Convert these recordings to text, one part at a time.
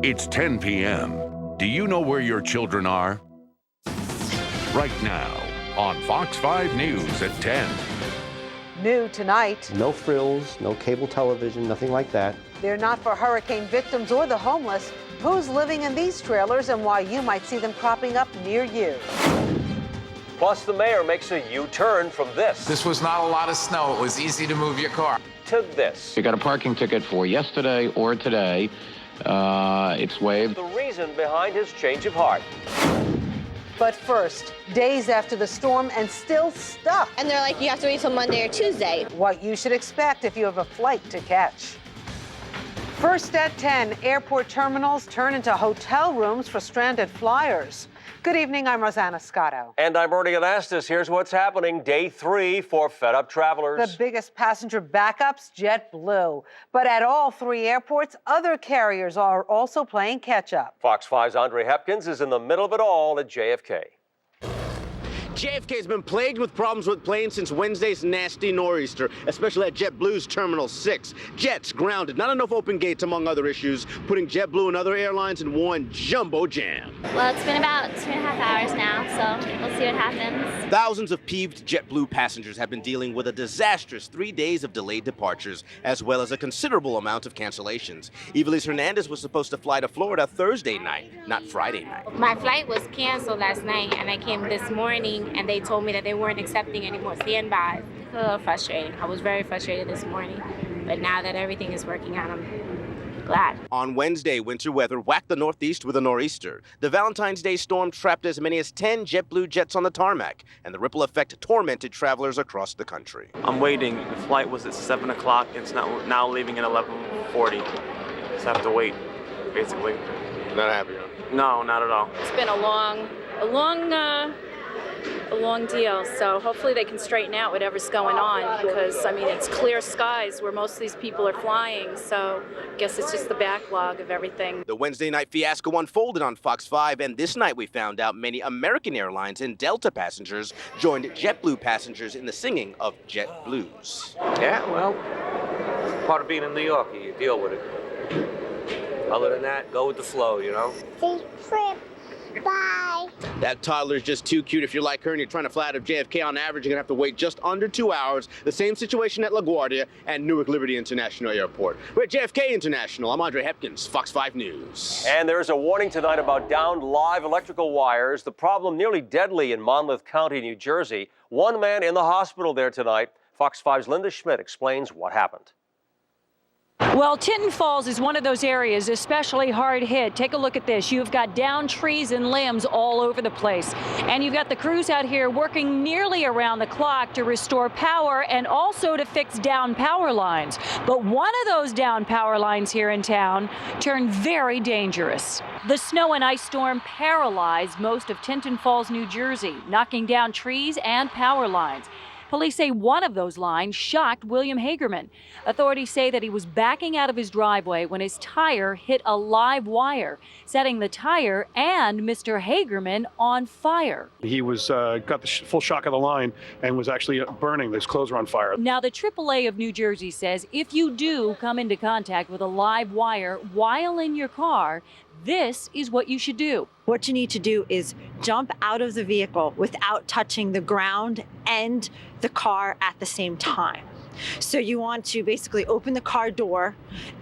It's 10 p.m. Do you know where your children are? Right now on Fox 5 News at 10. New tonight. No frills, no cable television, nothing like that. They're not for hurricane victims or the homeless. Who's living in these trailers and why you might see them cropping up near you. Plus, the mayor makes a U-turn from this. This was not a lot of snow. It was easy to move your car. To this. You got a parking ticket for yesterday or today. It's waived. The reason behind his change of heart. But first, days after the storm and still stuck. And they're like, you have to wait till Monday or Tuesday. What you should expect if you have a flight to catch. First at 10, airport terminals turn into hotel rooms for stranded flyers. Good evening, I'm Rosanna Scotto. And I'm Bernie Anastas. Here's what's happening. Day 3 for fed-up travelers. The biggest passenger backups, JetBlue. But at all 3 airports, other carriers are also playing catch-up. Fox 5's Andre Hepkins is in the middle of it all at JFK. JFK has been plagued with problems with planes since Wednesday's nasty nor'easter, especially at JetBlue's Terminal 6. Jets grounded, not enough open gates, among other issues, putting JetBlue and other airlines in one jumbo jam. Well, it's been about 2.5 hours now, so we'll see what happens. Thousands of peeved JetBlue passengers have been dealing with a disastrous 3 days of delayed departures, as well as a considerable amount of cancellations. Evelise Hernandez was supposed to fly to Florida Thursday night, not Friday night. My flight was canceled last night, and I came this morning, and they told me that they weren't accepting any more standbys. It's a little frustrating. I was very frustrated this morning, but now that everything is working out, I'm glad. On Wednesday, winter weather whacked the Northeast with a nor'easter. The Valentine's Day storm trapped as many as 10 JetBlue jets on the tarmac, and the ripple effect tormented travelers across the country. I'm waiting. The flight was at 7 o'clock. It's now leaving at 11:40. Just have to wait, basically. Not happy, huh? No, not at all. It's been a long deal, so hopefully they can straighten out whatever's going on, because, I mean, it's clear skies where most of these people are flying, so I guess it's just the backlog of everything. The Wednesday night fiasco unfolded on Fox 5, and this night we found out many American Airlines and Delta passengers joined JetBlue passengers in the singing of Jet Blues. Yeah, well, part of being in New York, you deal with it. Other than that, go with the flow, you know? Safe trip. Bye. That toddler is just too cute. If you're like her and you're trying to fly out of JFK, on average, you're going to have to wait just under 2 hours. The same situation at LaGuardia and Newark Liberty International Airport. We're at JFK International. I'm Andre Hepkins, Fox 5 News. And there's a warning tonight about downed live electrical wires. The problem nearly deadly in Monmouth County, New Jersey. One man in the hospital there tonight. Fox 5's Linda Schmidt explains what happened. Well, Tinton Falls is one of those areas especially hard hit. Take a look at this. You've got downed trees and limbs all over the place. And you've got the crews out here working nearly around the clock to restore power and also to fix down power lines. But one of those down power lines here in town turned very dangerous. The snow and ice storm paralyzed most of Tinton Falls, New Jersey, knocking down trees and power lines. Police say one of those lines shocked William Hagerman. Authorities say that he was backing out of his driveway when his tire hit a live wire, setting the tire and Mr. Hagerman on fire. He was got the full shock of the line and was actually burning. His clothes were on fire. Now, the AAA of New Jersey says if you do come into contact with a live wire while in your car, this is what you should do. What you need to do is jump out of the vehicle without touching the ground and the car at the same time. So you want to basically open the car door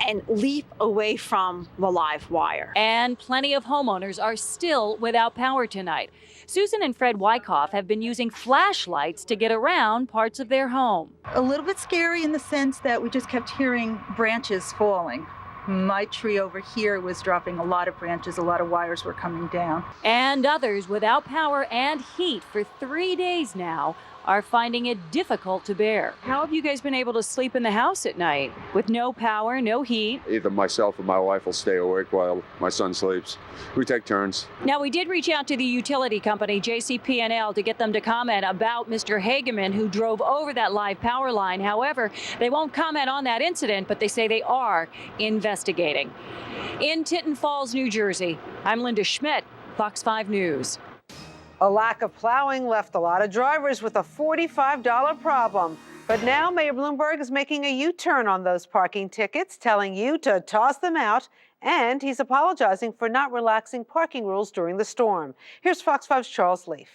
and leap away from the live wire. And plenty of homeowners are still without power tonight. Susan and Fred Wyckoff have been using flashlights to get around parts of their home. A little bit scary in the sense that we just kept hearing branches falling. My tree over here was dropping a lot of branches, a lot of wires were coming down. And others without power and heat for 3 days now are finding it difficult to bear. How have you guys been able to sleep in the house at night with no power, no heat? Either myself or my wife will stay awake while my son sleeps. We take turns. Now, we did reach out to the utility company, JCP&L, to get them to comment about Mr. Hagerman, who drove over that live power line. However, they won't comment on that incident, but they say they are investigating. In Tinton Falls, New Jersey, I'm Linda Schmidt, Fox 5 News. A lack of plowing left a lot of drivers with a $45 problem. But now Mayor Bloomberg is making a U-turn on those parking tickets, telling you to toss them out, and he's apologizing for not relaxing parking rules during the storm. Here's Fox 5's Charles Leaf.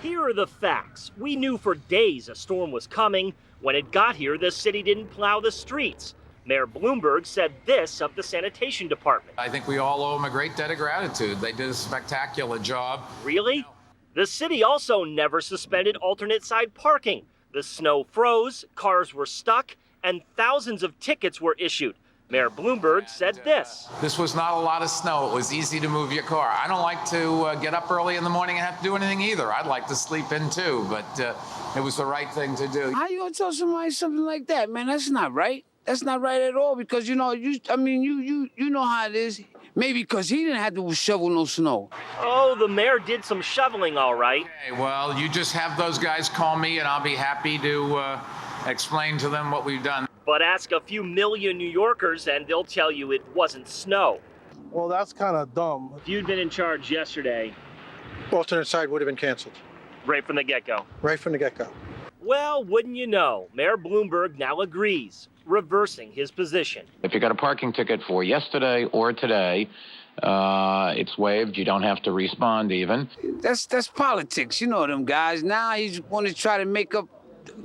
Here are the facts. We knew for days a storm was coming. When it got here, the city didn't plow the streets. Mayor Bloomberg said this of the sanitation department. I think we all owe them a great debt of gratitude. They did a spectacular job. Really? The city also never suspended alternate side parking. The snow froze, cars were stuck, and thousands of tickets were issued. Mayor Bloomberg said this. This was not a lot of snow. It was easy to move your car. I don't like to get up early in the morning and have to do anything either. I'd like to sleep in too, but it was the right thing to do. How you gonna tell somebody something like that, man? That's not right. That's not right at all, because you know how it is. Maybe because he didn't have to shovel no snow. Oh, the mayor did some shoveling, all right. Okay, well, you just have those guys call me and I'll be happy to explain to them what we've done. But ask a few million New Yorkers and they'll tell you it wasn't snow. Well, that's kind of dumb. If you'd been in charge yesterday, alternate side would have been canceled. Right from the get-go. Right from the get-go. Well, wouldn't you know, Mayor Bloomberg now agrees, reversing his position. If you got a parking ticket for yesterday or today, it's waived. You don't have to respond even. That's politics. You know them guys. Now he's want to try to make up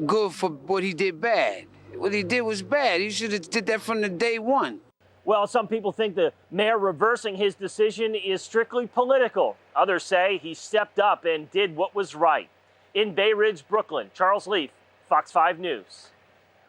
good for what he did bad. What he did was bad. He should have did that from the day one. Well, some people think the mayor reversing his decision is strictly political. Others say he stepped up and did what was right. In Bay Ridge, Brooklyn, Charles Leaf, Fox 5 News.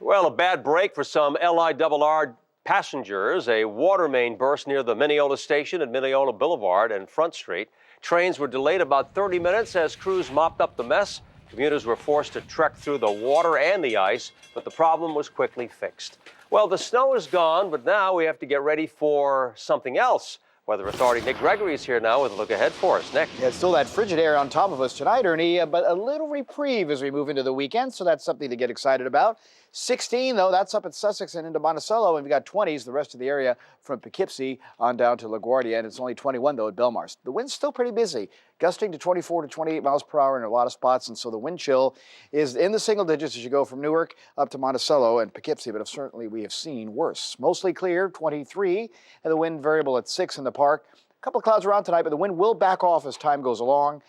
Well, a bad break for some LIRR passengers. A water main burst near the Mineola station at Mineola Boulevard and Front Street. Trains were delayed about 30 minutes as crews mopped up the mess. Commuters were forced to trek through the water and the ice, but the problem was quickly fixed. Well, the snow is gone, but now we have to get ready for something else. Weather Authority Nick Gregory is here now with a look ahead for us. Nick. Yeah, it's still that frigid air on top of us tonight, Ernie, but a little reprieve as we move into the weekend, so that's something to get excited about. 16, though, that's up at Sussex and into Monticello, and we've got 20s, the rest of the area from Poughkeepsie on down to LaGuardia, and it's only 21, though, at Belmarsh. The wind's still pretty busy, gusting to 24 to 28 miles per hour in a lot of spots, and so the wind chill is in the single digits as you go from Newark up to Monticello and Poughkeepsie, but certainly we have seen worse. Mostly clear, 23, and the wind variable at 6 in the park. A couple of clouds around tonight, but the wind will back off as time goes along.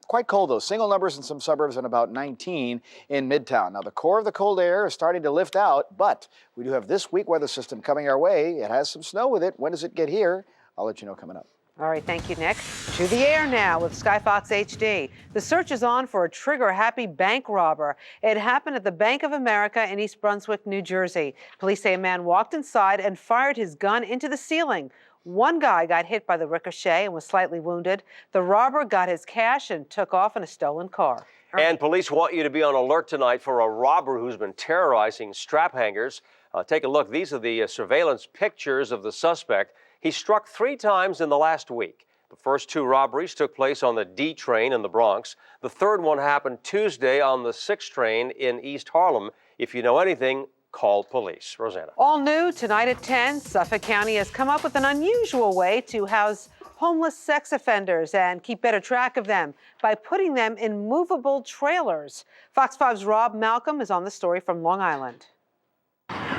Quite cold, though. Single numbers in some suburbs and about 19 in Midtown. Now, the core of the cold air is starting to lift out, but we do have this weak weather system coming our way. It has some snow with it. When does it get here? I'll let you know coming up. All right, thank you, Nick. To the air now with Skyfox HD. The search is on for a trigger-happy bank robber. It happened at the Bank of America in East Brunswick, New Jersey. Police say a man walked inside and fired his gun into the ceiling. One guy got hit by the ricochet and was slightly wounded. The robber got his cash and took off in a stolen car. And police want you to be on alert tonight for a robber who's been terrorizing strap hangers. Take a look. These are the surveillance pictures of the suspect. He struck 3 times in the last week. The first 2 robberies took place on the D train in the Bronx. The third one happened Tuesday on the 6 train in East Harlem. If you know anything, call police. Rosanna. All new tonight at 10, Suffolk County has come up with an unusual way to house homeless sex offenders and keep better track of them by putting them in movable trailers. Fox 5's Rob Malcolm is on the story from Long Island.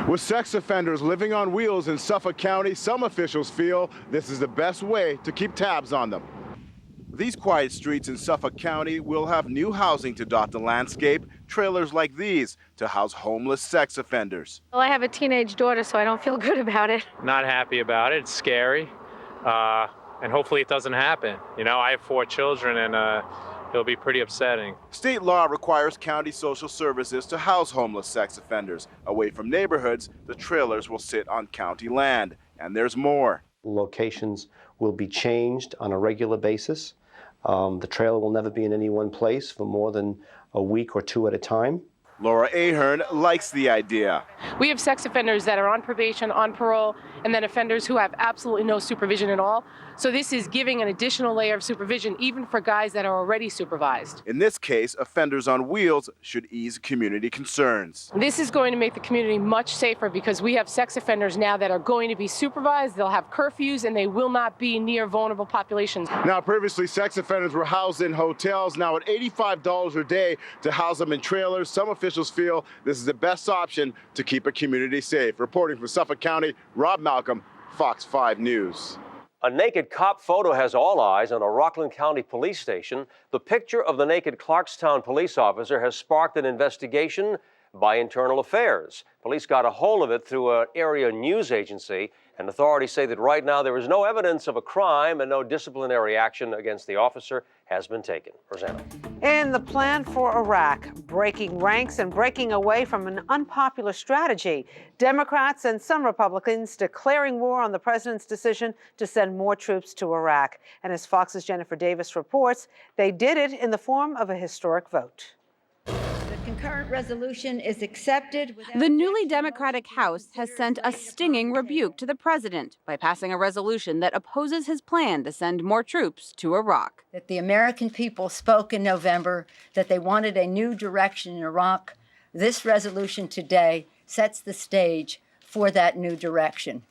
With sex offenders living on wheels in Suffolk County, some officials feel this is the best way to keep tabs on them. These quiet streets in Suffolk County will have new housing to dot the landscape, trailers like these to house homeless sex offenders. Well, I have a teenage daughter, so I don't feel good about it. Not happy about it. It's scary, and hopefully it doesn't happen. You know, I have 4 children, and it'll be pretty upsetting. State law requires county social services to house homeless sex offenders. Away from neighborhoods, the trailers will sit on county land. And there's more. Locations will be changed on a regular basis. The trailer will never be in any one place for more than a week or 2 at a time. Laura Ahern likes the idea. We have sex offenders that are on probation, on parole, and then offenders who have absolutely no supervision at all. So this is giving an additional layer of supervision even for guys that are already supervised. In this case, offenders on wheels should ease community concerns. This is going to make the community much safer because we have sex offenders now that are going to be supervised, they'll have curfews, and they will not be near vulnerable populations. Now, previously, sex offenders were housed in hotels. Now, at $85 a day to house them in trailers, some officials feel this is the best option to keep a community safe. Reporting from Suffolk County, Rob Malcolm, Fox 5 News. A naked cop photo has all eyes on a Rockland County police station. The picture of the naked Clarkstown police officer has sparked an investigation by Internal Affairs. Police got a hold of it through an area news agency, and authorities say that right now there is no evidence of a crime and no disciplinary action against the officer has been taken. Rosanna. In the plan for Iraq, breaking ranks and breaking away from an unpopular strategy, Democrats and some Republicans declaring war on the president's decision to send more troops to Iraq. And as Fox's Jennifer Davis reports, they did it in the form of a historic vote. The concurrent resolution is accepted. The newly Democratic House has sent a stinging rebuke to the president by passing a resolution that opposes his plan to send more troops to Iraq. That the American people spoke in November that they wanted a new direction in Iraq. This resolution today sets the stage for that new direction.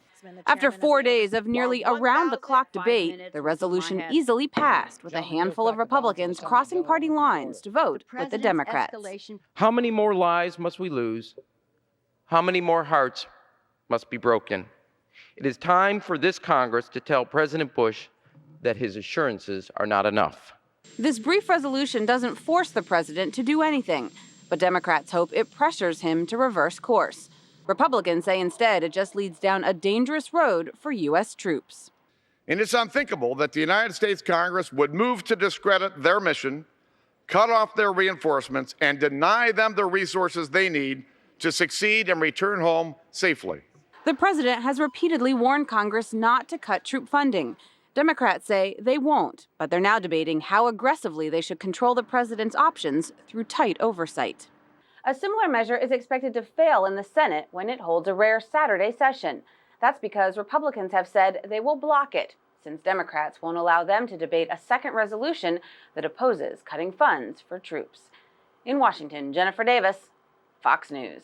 After 4 days of nearly around-the-clock debate, the resolution easily passed with a handful of Republicans crossing party lines to vote with the Democrats. How many more lives must we lose? How many more hearts must be broken? It is time for this Congress to tell President Bush that his assurances are not enough. This brief resolution doesn't force the president to do anything, but Democrats hope it pressures him to reverse course. Republicans say instead it just leads down a dangerous road for U.S. troops. And it's unthinkable that the United States Congress would move to discredit their mission, cut off their reinforcements, and deny them the resources they need to succeed and return home safely. The president has repeatedly warned Congress not to cut troop funding. Democrats say they won't, but they're now debating how aggressively they should control the president's options through tight oversight. A similar measure is expected to fail in the Senate when it holds a rare Saturday session. That's because Republicans have said they will block it, since Democrats won't allow them to debate a second resolution that opposes cutting funds for troops. In Washington, Jennifer Davis, Fox News.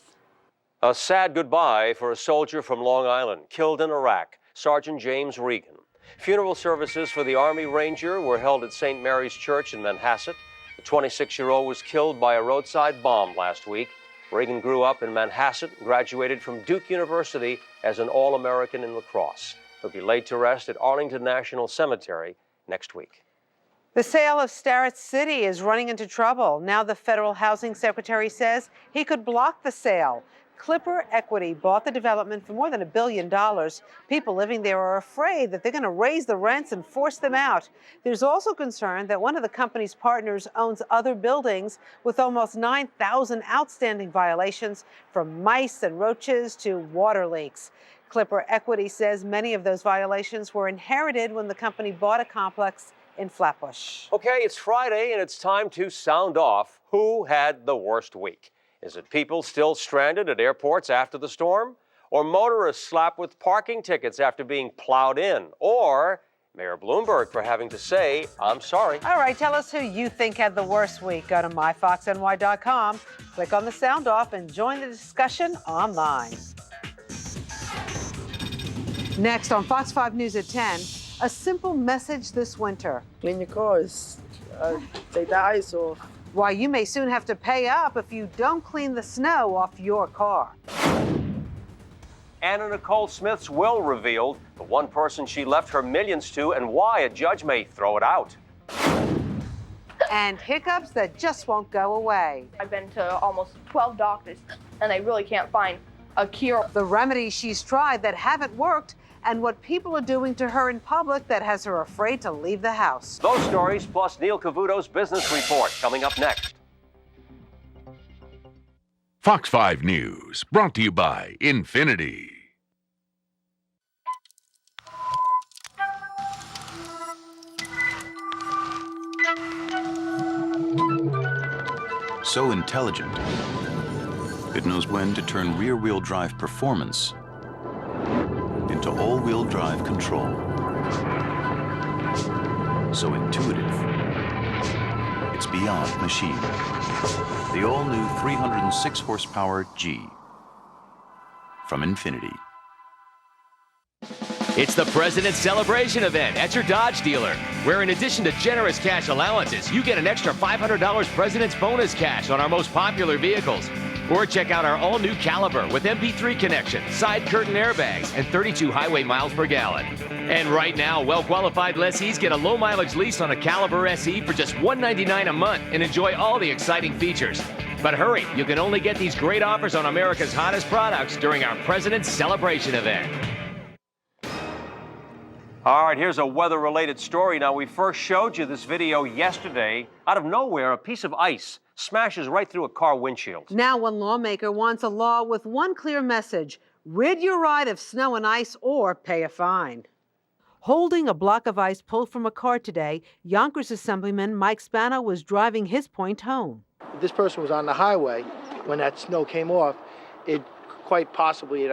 A sad goodbye for a soldier from Long Island killed in Iraq, Sergeant James Regan. Funeral services for the Army Ranger were held at St. Mary's Church in Manhasset. The 26-year-old was killed by a roadside bomb last week. Reagan grew up in Manhasset and graduated from Duke University as an All-American in lacrosse. He'll be laid to rest at Arlington National Cemetery next week. The sale of Starrett City is running into trouble. Now the federal housing secretary says he could block the sale. Clipper Equity bought the development for more than $1 billion. People living there are afraid that they're going to raise the rents and force them out. There's also concern that one of the company's partners owns other buildings with almost 9,000 outstanding violations, from mice and roaches to water leaks. Clipper Equity says many of those violations were inherited when the company bought a complex in Flatbush. Okay, it's Friday and it's time to sound off who had the worst week. Is it people still stranded at airports after the storm? Or motorists slapped with parking tickets after being plowed in? Or Mayor Bloomberg for having to say, I'm sorry? All right, tell us who you think had the worst week. Go to myfoxny.com, click on the sound off, and join the discussion online. Next on Fox 5 News at 10, a simple message this winter. Clean your cars. Take the ice off. Why you may soon have to pay up if you don't clean the snow off your car. Anna Nicole Smith's will revealed, the one person she left her millions to, and why a judge may throw it out. And hiccups that just won't go away. I've been to almost 12 doctors, and they really can't find a cure. The remedies she's tried that haven't worked, and what people are doing to her in public that has her afraid to leave the house. Those stories plus Neil Cavuto's business report coming up next. Fox 5 News, brought to you by Infinity. So intelligent, It knows when to turn rear-wheel drive performance into all-wheel drive control. So intuitive, it's beyond machine. The all-new 306 horsepower G from Infiniti. It's the President's Celebration event at your Dodge dealer, where in addition to generous cash allowances, you get an extra $500 President's bonus cash on our most popular vehicles. Or check out our all-new Caliber with MP3 connection, side curtain airbags, and 32 highway miles per gallon. And right now, well-qualified lessees get a low-mileage lease on a Caliber SE for just $199 a month and enjoy all the exciting features. But hurry, you can only get these great offers on America's hottest products during our President's Celebration event. All right, here's a weather-related story. Now, we first showed you this video yesterday. Out of nowhere, a piece of ice smashes right through a car windshield. Now one lawmaker wants a law with one clear message: rid your ride of snow and ice or pay a fine. Holding a block of ice pulled from a car today, Yonkers Assemblyman Mike Spano was driving his point home. This person was on the highway when that snow came off. It quite possibly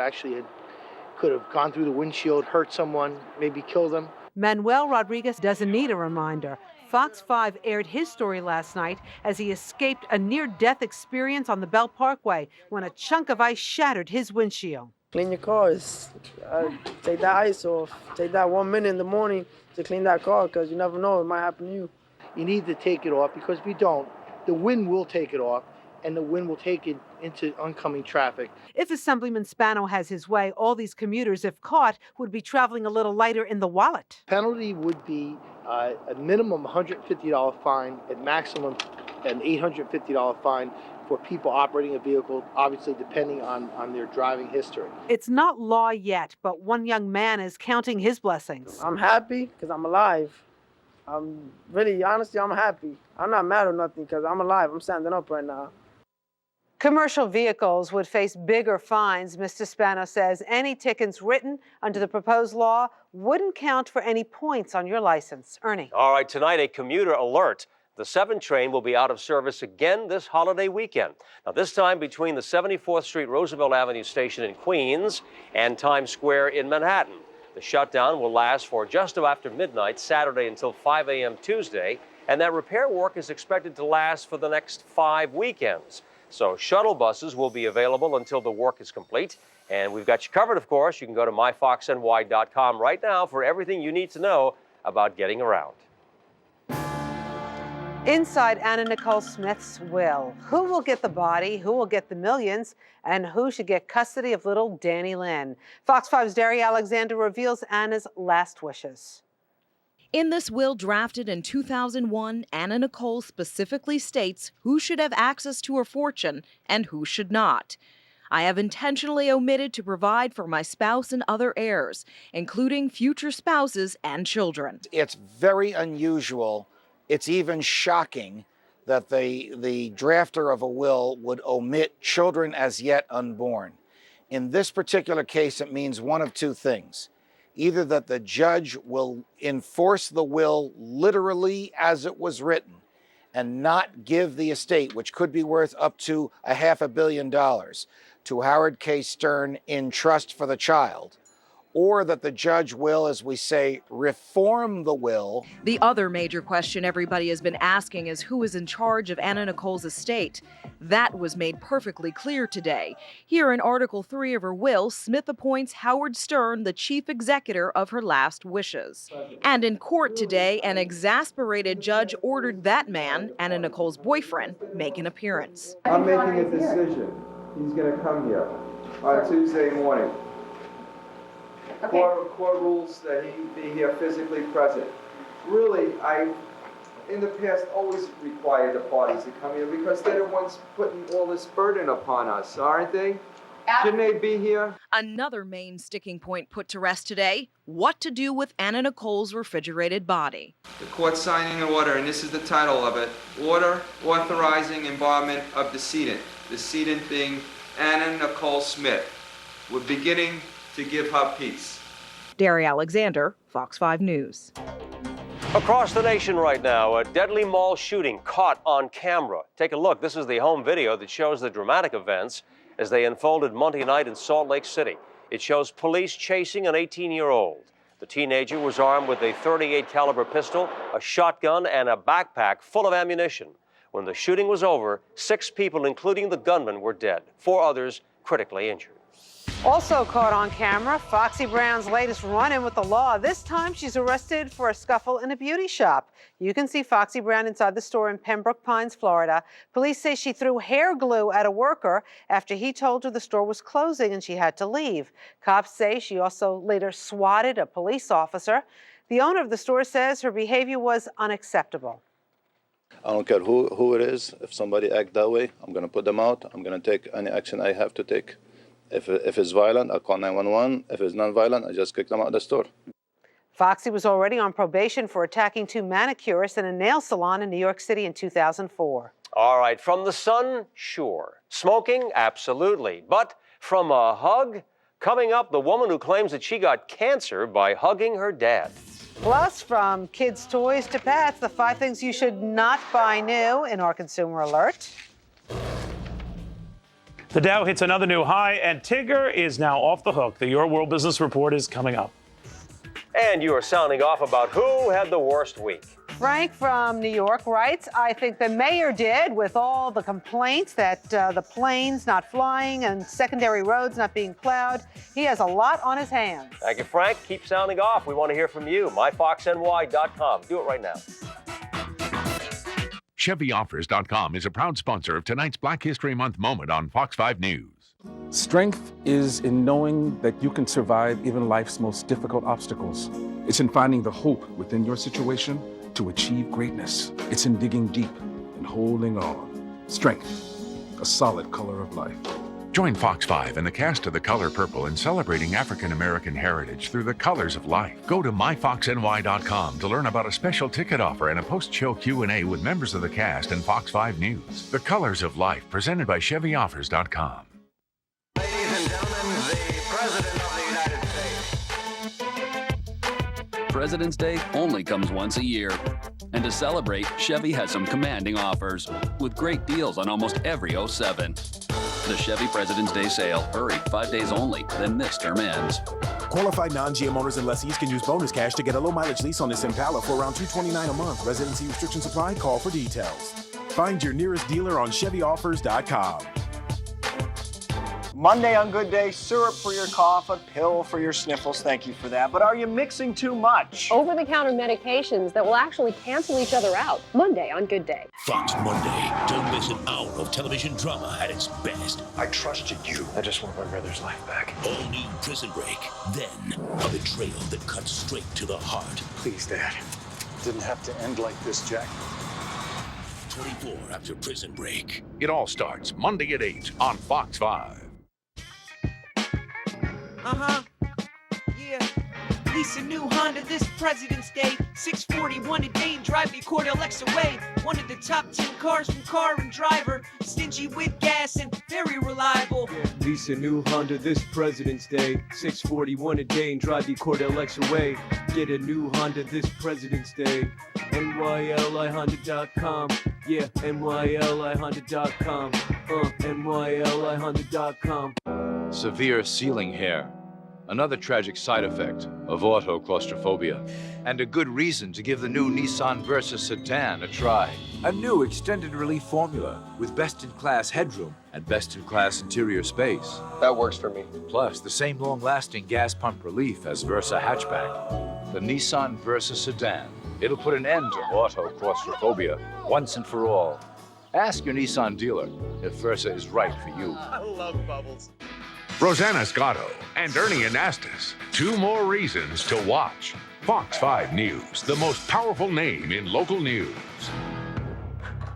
could have gone through the windshield, hurt someone, maybe killed them. Manuel Rodriguez doesn't need a reminder. Fox 5 aired his story last night as he escaped a near-death experience on the Belt Parkway when a chunk of ice shattered his windshield. Clean your cars. Take that ice off. Take that 1 minute in the morning to clean that car, because you never know, it might happen to you. You need to take it off, because if you don't, the wind will take it off, and the wind will take it into oncoming traffic. If Assemblyman Spano has his way, all these commuters, if caught, would be traveling a little lighter in the wallet. Penalty would be a minimum $150 fine, at maximum an $850 fine for people operating a vehicle, obviously depending on their driving history. It's not law yet, but one young man is counting his blessings. I'm happy because I'm alive. Honestly, I'm happy. I'm not mad or nothing because I'm alive. I'm standing up right now. Commercial vehicles would face bigger fines. Mr. Spano says any tickets written under the proposed law wouldn't count for any points on your license. Ernie. All right, tonight, a commuter alert. The 7 train will be out of service again this holiday weekend. Now, this time between the 74th Street Roosevelt Avenue station in Queens and Times Square in Manhattan. The shutdown will last for just after midnight Saturday until 5 a.m. Tuesday, and that repair work is expected to last for the next 5 weekends. So shuttle buses will be available until the work is complete. And we've got you covered, of course. You can go to myfoxny.com right now for everything you need to know about getting around. Inside Anna Nicole Smith's will, who will get the body, who will get the millions, and who should get custody of little Danny Lynn? Fox 5's Derry Alexander reveals Anna's last wishes. In this will drafted in 2001, Anna Nicole specifically states who should have access to her fortune and who should not. I have intentionally omitted to provide for my spouse and other heirs, including future spouses and children. It's very unusual. It's even shocking that the drafter of a will would omit children as yet unborn. In this particular case, it means one of two things. Either that the judge will enforce the will literally as it was written and not give the estate, which could be worth up to $500 million, to Howard K. Stern in trust for the child, or that the judge will, as we say, reform the will. The other major question everybody has been asking is who is in charge of Anna Nicole's estate. That was made perfectly clear today. Here in Article 3 of her will, Smith appoints Howard Stern the chief executor of her last wishes. And in court today, an exasperated judge ordered that man, Anna Nicole's boyfriend, make an appearance. I'm making a decision. He's going to come here on Tuesday morning. Okay. Court rules that he be here physically present. Really, I, in the past, always required the parties to come here because they're the ones putting all this burden upon us, aren't they? Shouldn't they be here? Another main sticking point put to rest today, what to do with Anna Nicole's refrigerated body. The court signing an order, and this is the title of it, Order Authorizing Embalmment of Decedent. Decedent being Anna Nicole Smith. We're beginning to give her peace. Derry Alexander, Fox 5 News. Across the nation right now, a deadly mall shooting caught on camera. Take a look. This is the home video that shows the dramatic events as they unfolded Monday night in Salt Lake City. It shows police chasing an 18-year-old. The teenager was armed with a .38 caliber pistol, a shotgun, and a backpack full of ammunition. When the shooting was over, 6 people, including the gunman, were dead. 4 others critically injured. Also caught on camera, Foxy Brown's latest run-in with the law. This time, she's arrested for a scuffle in a beauty shop. You can see Foxy Brown inside the store in Pembroke Pines, Florida. Police say she threw hair glue at a worker after he told her the store was closing and she had to leave. Cops say she also later swatted a police officer. The owner of the store says her behavior was unacceptable. I don't care who it is. If somebody act that way, I'm going to put them out. I'm going to take any action I have to take. If it's violent, I'll call 911. If it's non-violent, I just kick them out of the store. Foxy was already on probation for attacking 2 manicurists in a nail salon in New York City in 2004. All right, from the sun, sure. Smoking, absolutely. But from a hug? Coming up, the woman who claims that she got cancer by hugging her dad. Plus, from kids' toys to pets, the 5 things you should not buy new in our Consumer Alert. The Dow hits another new high, and Tigger is now off the hook. The Your World Business Report is coming up. And you are sounding off about who had the worst week. Frank from New York writes, I think the mayor did with all the complaints that the planes not flying and secondary roads not being plowed. He has a lot on his hands. Thank you, Frank. Keep sounding off. We want to hear from you. MyFoxNY.com. Do it right now. ChevyOffers.com is a proud sponsor of tonight's Black History Month moment on Fox 5 News. Strength is in knowing that you can survive even life's most difficult obstacles. It's in finding the hope within your situation to achieve greatness. It's in digging deep and holding on. Strength, a solid color of life. Join Fox 5 and the cast of The Color Purple in celebrating African American heritage through the colors of life. Go to myfoxny.com to learn about a special ticket offer and a post-show Q&A with members of the cast and Fox 5 News. The Colors of Life, presented by ChevyOffers.com. Ladies and gentlemen, the President of the United States. President's Day only comes once a year. And to celebrate, Chevy has some commanding offers with great deals on almost every 07. The Chevy President's Day sale. Hurry, 5 days only, then this term ends. Qualified non-GM owners and lessees can use bonus cash to get a low-mileage lease on this Impala for around $229 a month. Residency restrictions apply. Call for details. Find your nearest dealer on ChevyOffers.com. Monday on Good Day, syrup for your cough, a pill for your sniffles. Thank you for that. But are you mixing too much? Over-the-counter medications that will actually cancel each other out. Monday on Good Day. Fox Monday. Don't miss an hour of television drama at its best. I trusted you. I just want my brother's life back. All new Prison Break. Then, a betrayal that cuts straight to the heart. Please, Dad. Didn't have to end like this, Jack. 24 after Prison Break. It all starts Monday at 8 on Fox 5. Yeah. Lease a new Honda this President's Day. 641 a day and drive the Accord LX away. One of the top 10 cars from Car and Driver. Stingy with gas and very reliable. Yeah. Lease a new Honda this President's Day. 641 a day and drive the Accord LX away. Get a new Honda this President's Day. NYLIHonda.com. Yeah, NYLIHonda.com. NYLIHonda.com. Severe ceiling hair, another tragic side effect of autoclaustrophobia, and a good reason to give the new Nissan Versa sedan a try. A new extended relief formula with best-in-class headroom and best-in-class interior space. That works for me. Plus, the same long-lasting gas pump relief as Versa hatchback. The Nissan Versa sedan. It'll put an end to autoclaustrophobia once and for all. Ask your Nissan dealer if Versa is right for you. I love bubbles. Rosanna Scotto and Ernie Anastas. 2 more reasons to watch. Fox 5 News, the most powerful name in local news.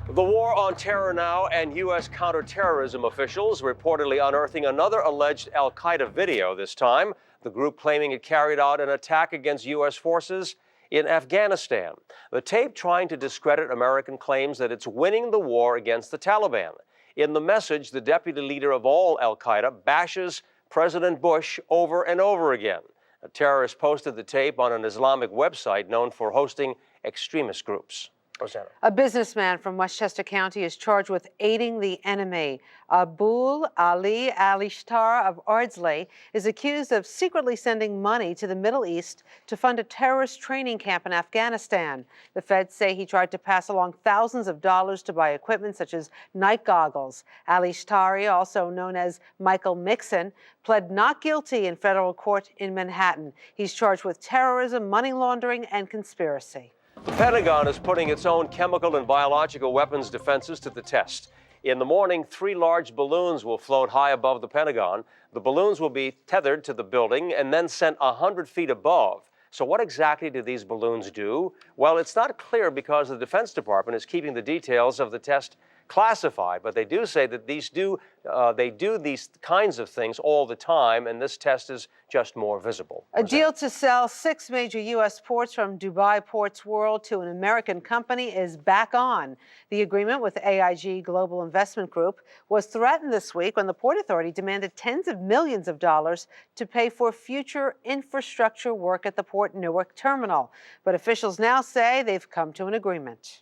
The war on terror now, and U.S. counterterrorism officials reportedly unearthing another alleged al-Qaeda video this time, the group claiming it carried out an attack against U.S. forces in Afghanistan. The tape trying to discredit American claims that it's winning the war against the Taliban. In the message, the deputy leader of all al-Qaeda bashes President Bush over and over again. A terrorist posted the tape on an Islamic website known for hosting extremist groups. Rosanna. A businessman from Westchester County is charged with aiding the enemy. Abul Ali Alishtar of Ardsley is accused of secretly sending money to the Middle East to fund a terrorist training camp in Afghanistan. The feds say he tried to pass along thousands of dollars to buy equipment such as night goggles. Alishtari, also known as Michael Mixon, pled not guilty in federal court in Manhattan. He's charged with terrorism, money laundering, and conspiracy. The Pentagon is putting its own chemical and biological weapons defenses to the test. In the morning, 3 large balloons will float high above the Pentagon. The balloons will be tethered to the building and then sent 100 feet above. So what exactly do these balloons do? Well, it's not clear because the Defense Department is keeping the details of the test classified, but they do say that they do these kinds of things all the time, and this test is just more visible. A deal to sell 6 major U.S. ports from Dubai Ports World to an American company is back on. The agreement with AIG Global Investment Group was threatened this week when the Port Authority demanded tens of millions of dollars to pay for future infrastructure work at the Port Newark terminal. But officials now say they've come to an agreement.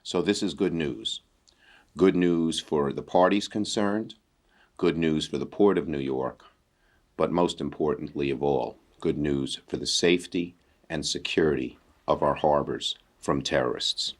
So this is good news. Good news for the parties concerned, good news for the Port of New York, but most importantly of all, good news for the safety and security of our harbors from terrorists.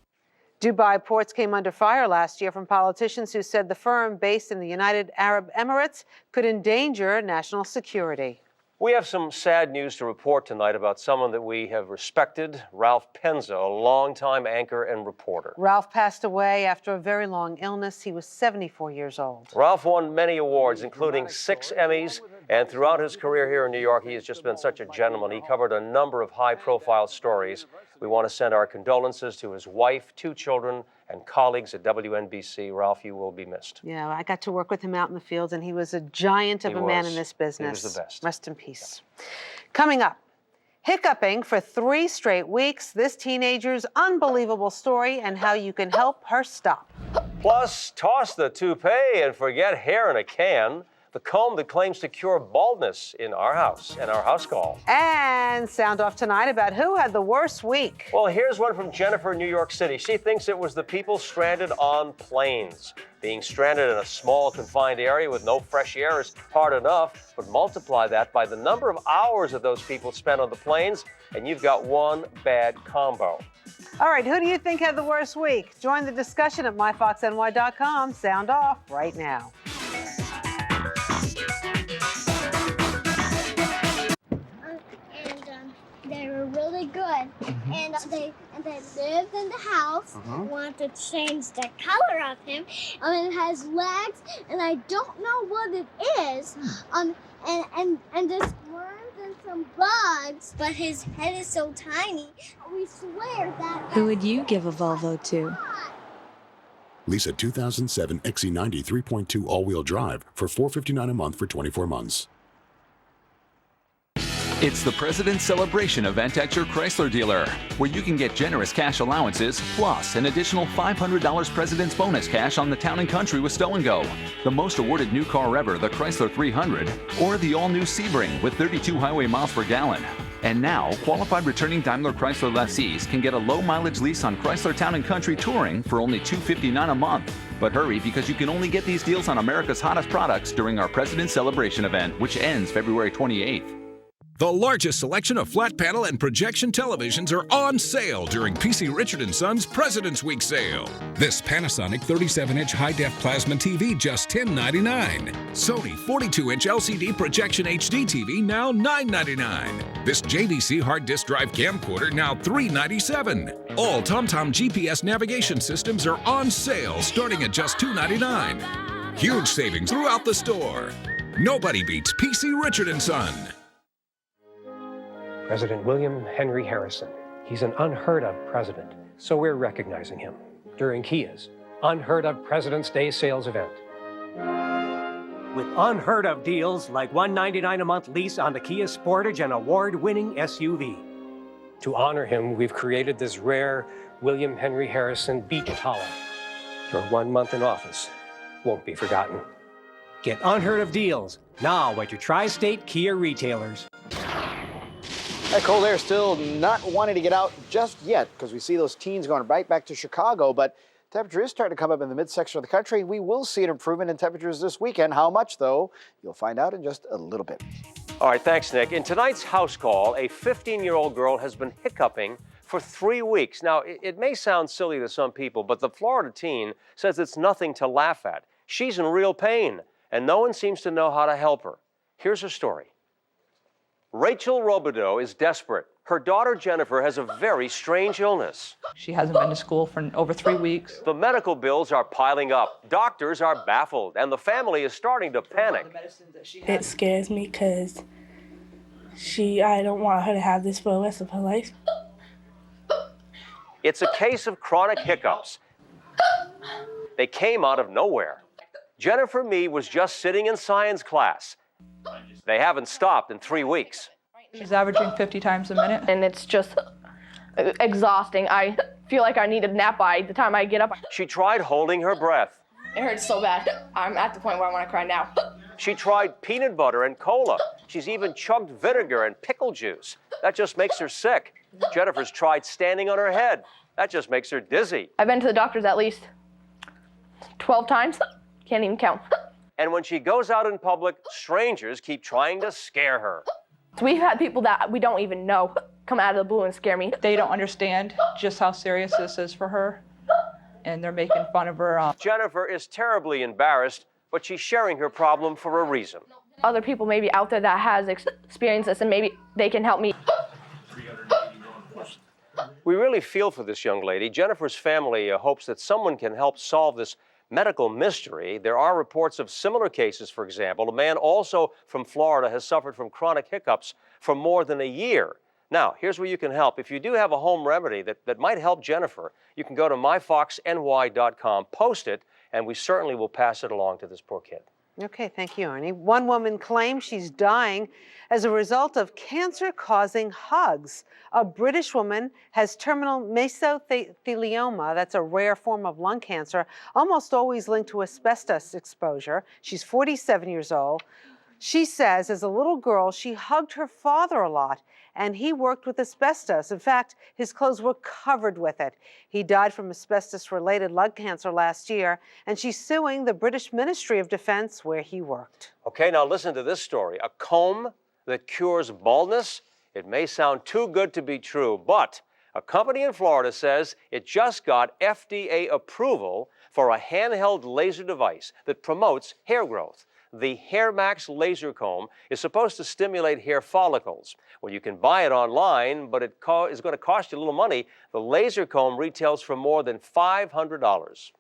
Dubai Ports came under fire last year from politicians who said the firm, based in the United Arab Emirates, could endanger national security. We have some sad news to report tonight about someone that we have respected, Ralph Penzo, a longtime anchor and reporter. Ralph passed away after a very long illness. He was 74 years old. Ralph won many awards, including 6 Emmys, and throughout his career here in New York, he has just been such a gentleman. He covered a number of high-profile stories. We want to send our condolences to his wife, 2 children, and colleagues at WNBC. Ralph, you will be missed. Yeah, I got to work with him out in the fields, and he was a giant of a man in this business. He was the best. Rest in peace. Yeah. Coming up, hiccuping for 3 straight weeks, this teenager's unbelievable story and how you can help her stop. Plus, toss the toupee and forget hair in a can. The comb that claims to cure baldness in our house and our house call. And sound off tonight about who had the worst week. Well, here's one from Jennifer in New York City. She thinks it was the people stranded on planes. Being stranded in a small, confined area with no fresh air is hard enough, but multiply that by the number of hours that those people spent on the planes, and you've got one bad combo. All right, who do you think had the worst week? Join the discussion at myfoxny.com. Sound off right now. They were really good, and they lived in the house. Wanted to change the color of him. It has legs, and I don't know what it is. And there's worms and some bugs, but his head is so tiny. We swear that. Who would you give a Volvo to? Lease a 2007 XC90 3.2 all-wheel drive for $459 a month for 24 months. It's the President's Celebration event at your Chrysler dealer, where you can get generous cash allowances, plus an additional $500 President's bonus cash on the Town & Country with Stow & Go, the most awarded new car ever, the Chrysler 300, or the all-new Sebring with 32 highway miles per gallon. And now, qualified returning Daimler Chrysler lessees can get a low-mileage lease on Chrysler Town & Country Touring for only $259 a month. But hurry, because you can only get these deals on America's hottest products during our President's Celebration event, which ends February 28th. The largest selection of flat panel and projection televisions are on sale during PC Richard & Son's President's Week sale. This Panasonic 37-inch high-def plasma TV just $10.99. Sony 42-inch LCD projection HD TV now $9.99. This JVC hard disk drive camcorder now $3.97. All TomTom GPS navigation systems are on sale starting at just $2.99. Huge savings throughout the store. Nobody beats PC Richard & Son. President William Henry Harrison. He's an unheard of president, so we're recognizing him during Kia's Unheard of President's Day sales event. With unheard of deals like $199 a month lease on the Kia Sportage and award-winning SUV. To honor him, we've created this rare William Henry Harrison Beach Towel. Your 1 month in office won't be forgotten. Get unheard of deals now at your tri-state Kia retailers. That cold air still not wanting to get out just yet because we see those teens going right back to Chicago, but temperature is starting to come up in the midsection of the country. We will see an improvement in temperatures this weekend. How much, though? You'll find out in just a little bit. All right, thanks, Nick. In tonight's house call, a 15-year-old girl has been hiccuping for 3 weeks. Now, it may sound silly to some people, but the Florida teen says it's nothing to laugh at. She's in real pain, and no one seems to know how to help her. Here's her story. Rachel Robideau is desperate. Her daughter Jennifer has a very strange illness. She hasn't been to school for over 3 weeks. The medical bills are piling up. Doctors are baffled, and the family is starting to panic. It scares me because I don't want her to have this for the rest of her life. It's a case of chronic hiccups. They came out of nowhere. Jennifer Mee was just sitting in science class. They haven't stopped in 3 weeks. She's averaging 50 times a minute. And it's just exhausting. I feel like I need a nap by the time I get up. She tried holding her breath. It hurts so bad. I'm at the point where I want to cry now. She tried peanut butter and cola. She's even chugged vinegar and pickle juice. That just makes her sick. Jennifer's tried standing on her head. That just makes her dizzy. I've been to the doctors at least 12 times. Can't even count. And when she goes out in public, strangers keep trying to scare her. So we've had people that we don't even know come out of the blue and scare me. They don't understand just how serious this is for her, and they're making fun of her. Jennifer is terribly embarrassed, but she's sharing her problem for a reason. Other people maybe out there that has experienced this, and maybe they can help me. We really feel for this young lady. Jennifer's family hopes that someone can help solve this medical mystery. There are reports of similar cases, for example. A man also from Florida has suffered from chronic hiccups for more than a year. Now, here's where you can help. If you do have a home remedy that might help Jennifer, you can go to myfoxny.com, post it, and we certainly will pass it along to this poor kid. Okay, thank you, Arnie. One woman claims she's dying as a result of cancer-causing hugs. A British woman has terminal mesothelioma, that's a rare form of lung cancer, almost always linked to asbestos exposure. She's 47 years old. She says as a little girl, she hugged her father a lot, and he worked with asbestos. In fact, his clothes were covered with it. He died from asbestos-related lung cancer last year, and she's suing the British Ministry of Defense where he worked. Okay, now listen to this story. A comb that cures baldness? It may sound too good to be true, but a company in Florida says it just got FDA approval for a handheld laser device that promotes hair growth. The Hair Max laser comb is supposed to stimulate hair follicles. Well, you can buy it online, but it is going to cost you a little money. The laser comb retails for more than $500.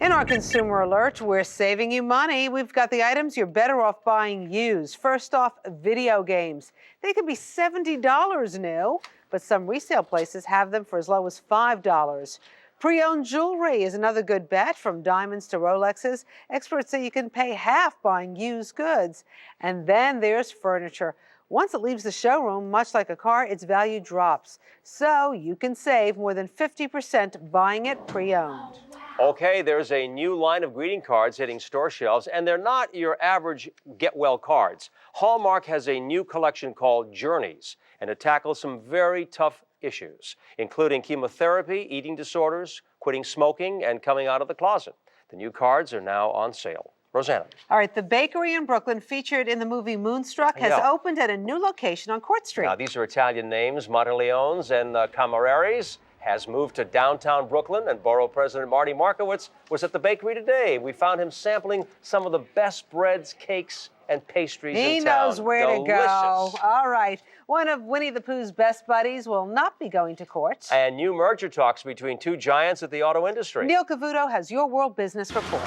In our consumer alert, we're saving you money. We've got the items you're better off buying used. First off, video games. They could be $70 new, but some resale places have them for as low as $5. Pre-owned jewelry is another good bet, from diamonds to Rolexes. Experts say you can pay half buying used goods. And then there's furniture. Once it leaves the showroom, much like a car, its value drops. So you can save more than 50% buying it pre-owned. Okay, there's a new line of greeting cards hitting store shelves, and they're not your average get-well cards. Hallmark has a new collection called Journeys, and it tackles some very tough issues, including chemotherapy, eating disorders, quitting smoking, and coming out of the closet. The new cards are now on sale. Rosanna. All right, the bakery in Brooklyn featured in the movie Moonstruck has opened at a new location on Court Street. Now, these are Italian names. Monteleone's and Camararis has moved to downtown Brooklyn, and Borough President Marty Markowitz was at the bakery today. We found him sampling some of the best breads, cakes, and pastries in town. He knows where to go. All right. One of Winnie the Pooh's best buddies will not be going to court. And new merger talks between two giants at the auto industry. Neil Cavuto has your World Business Report.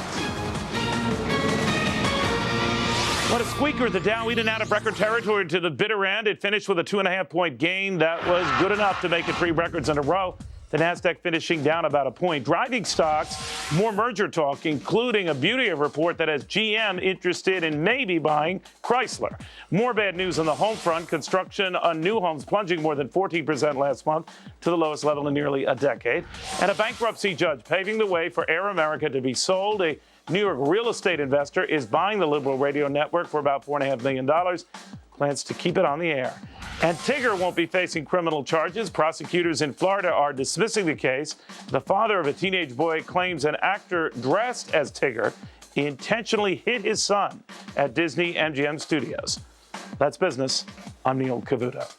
What a squeaker. The Dow eaten out of record territory to the bitter end. It finished with a 2.5-point gain. That was good enough to make it 3 records in a row. The Nasdaq finishing down about a point. Driving stocks, more merger talk, including a beauty of report that has GM interested in maybe buying Chrysler. More bad news on the home front. Construction on new homes plunging more than 14% last month to the lowest level in nearly a decade. And a bankruptcy judge paving the way for Air America to be sold. A New York real estate investor is buying the liberal radio network for about $4.5 million. plans to keep it on the air. And Tigger won't be facing criminal charges. Prosecutors in Florida are dismissing the case. The father of a teenage boy claims an actor dressed as Tigger intentionally hit his son at Disney MGM Studios. That's business. I'm Neil Cavuto.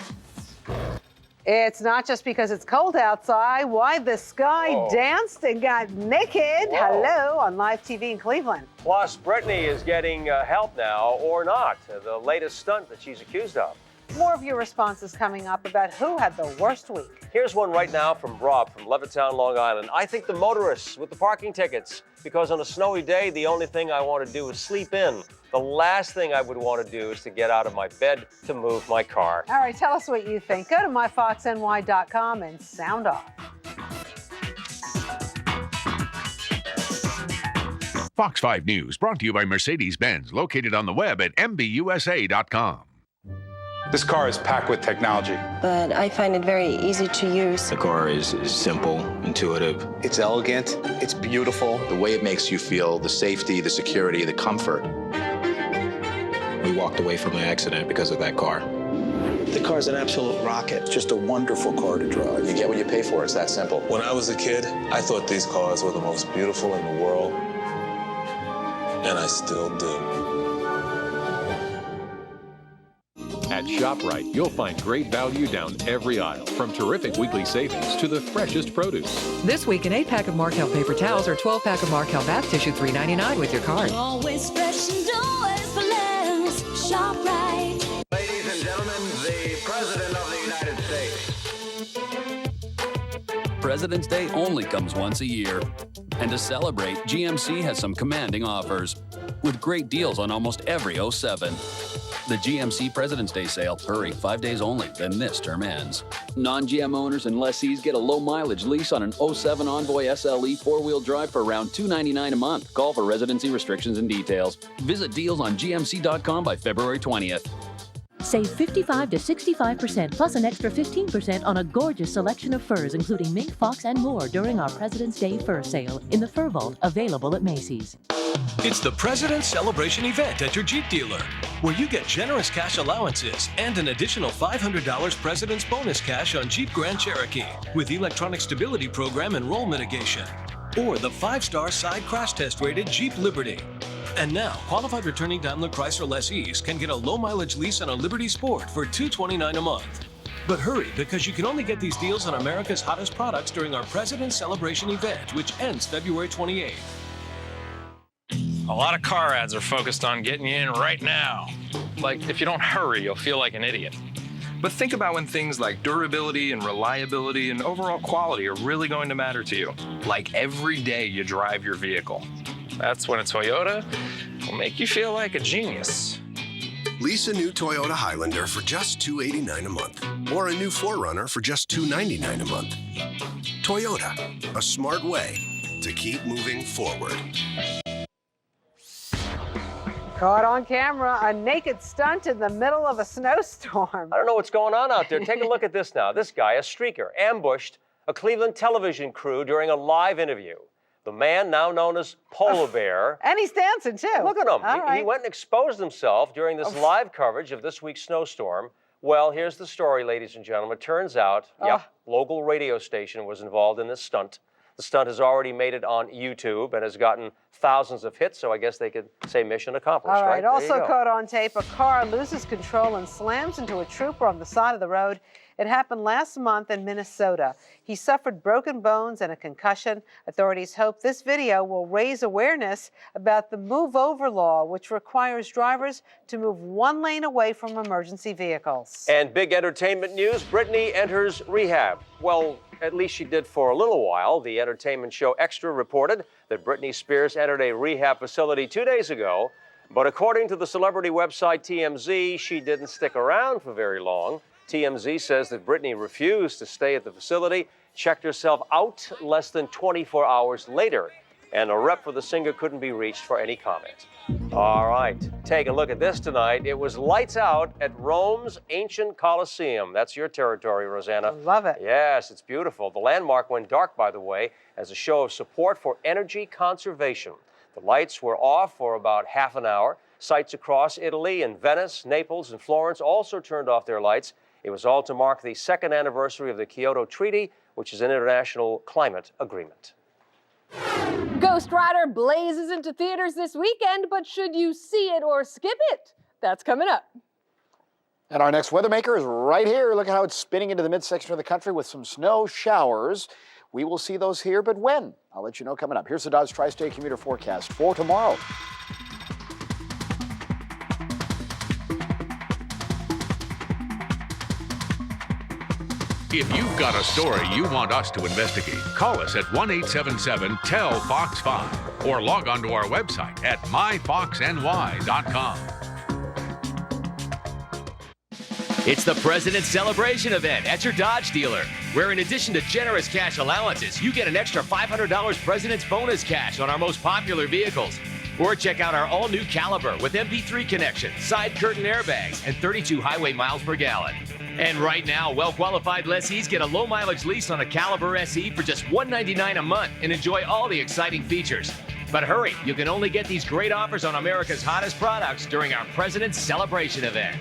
It's not just because it's cold outside. Why the sky danced and got naked. Hello on live TV in Cleveland. Plus, Britney is getting help now, or not. The latest stunt that she's accused of. More of your responses coming up about who had the worst week. Here's one right now from Rob from Levittown, Long Island. I think the motorists with the parking tickets, because on a snowy day, the only thing I want to do is sleep in. The last thing I would want to do is to get out of my bed to move my car. All right, tell us what you think. Go to myfoxny.com and sound off. Fox 5 News, brought to you by Mercedes-Benz, located on the web at mbusa.com. This car is packed with technology. But I find it very easy to use. The car is simple, intuitive. It's elegant, it's beautiful. The way it makes you feel, the safety, the security, the comfort. We walked away from an accident because of that car. The car's an absolute rocket. It's just a wonderful car to drive. You get what you pay for, it's that simple. When I was a kid, I thought these cars were the most beautiful in the world, and I still do. At ShopRite, you'll find great value down every aisle, from terrific weekly savings to the freshest produce. This week, an 8-pack of Markel paper towels or 12-pack of Markel bath tissue, $3.99 with your card. Always fresh and always for less. ShopRite. Ladies and gentlemen, the President of the United States. President's Day only comes once a year. And to celebrate, GMC has some commanding offers, with great deals on almost every 07. The GMC President's Day sale. Hurry, 5 days only, then this term ends. Non-GM owners and lessees get a low-mileage lease on an 07 Envoy SLE 4-wheel drive for around $299 a month. Call for residency restrictions and details. Visit deals on gmc.com by February 20th. Save 55 to 65% plus an extra 15% on a gorgeous selection of furs, including mink, fox, and more during our President's Day fur sale in the Fur Vault, available at Macy's. It's the President's Celebration event at your Jeep dealer, where you get generous cash allowances and an additional $500 President's bonus cash on Jeep Grand Cherokee with electronic stability program and roll mitigation, or the 5-star side crash test rated Jeep Liberty. And now, qualified returning Daimler Chrysler lessees can get a low-mileage lease on a Liberty Sport for $229 a month. But hurry, because you can only get these deals on America's hottest products during our President's Celebration event, which ends February 28th. A lot of car ads are focused on getting you in right now. Like, if you don't hurry, you'll feel like an idiot. But think about when things like durability and reliability and overall quality are really going to matter to you. Like every day you drive your vehicle. That's when a Toyota will make you feel like a genius. Lease a new Toyota Highlander for just $289 a month, or a new 4Runner for just $299 a month. Toyota, a smart way to keep moving forward. Caught on camera, a naked stunt in the middle of a snowstorm. I don't know what's going on out there. Take a look at this now. This guy, a streaker, ambushed a Cleveland television crew during a live interview. The man, now known as Polar Bear. And he's dancing, too. Look at him. He went and exposed himself during this live coverage of this week's snowstorm. Well, here's the story, ladies and gentlemen. Turns out, local radio station was involved in this stunt. The stunt has already made it on YouTube and has gotten thousands of hits, so I guess they could say mission accomplished, All right, right? also caught on tape, a car loses control and slams into a trooper on the side of the road. It happened last month in Minnesota. He suffered broken bones and a concussion. Authorities hope this video will raise awareness about the Move Over law, which requires drivers to move one lane away from emergency vehicles. And big entertainment news, Britney enters rehab. Well, at least she did for a little while. The entertainment show Extra reported that Britney Spears entered a rehab facility 2 days ago. But according to the celebrity website TMZ, she didn't stick around for very long. TMZ says that Britney refused to stay at the facility, checked herself out less than 24 hours later, and a rep for the singer couldn't be reached for any comment. All right, take a look at this tonight. It was lights out at Rome's ancient Colosseum. That's your territory, Rosanna. I love it. Yes, it's beautiful. The landmark went dark, by the way, as a show of support for energy conservation. The lights were off for about half an hour. Sites across Italy and Venice, Naples, and Florence also turned off their lights. It was all to mark the second anniversary of the Kyoto Treaty, which is an international climate agreement. Ghost Rider blazes into theaters this weekend, but should you see it or skip it? That's coming up. And our next weather maker is right here. Look at how it's spinning into the midsection of the country with some snow showers. We will see those here, but when? I'll let you know coming up. Here's the Dodge Tri-State commuter forecast for tomorrow. If you've got a story you want us to investigate, call us at 1-877-TEL-FOX-5 or log on to our website at myfoxny.com. It's the President's Celebration event at your Dodge dealer, where in addition to generous cash allowances, you get an extra $500 President's bonus cash on our most popular vehicles. Or check out our all-new Caliber with MP3 connection, side curtain airbags, and 32 highway miles per gallon. And right now, well-qualified lessees get a low-mileage lease on a Caliber SE for just $199 a month and enjoy all the exciting features. But hurry, you can only get these great offers on America's hottest products during our President's Celebration event.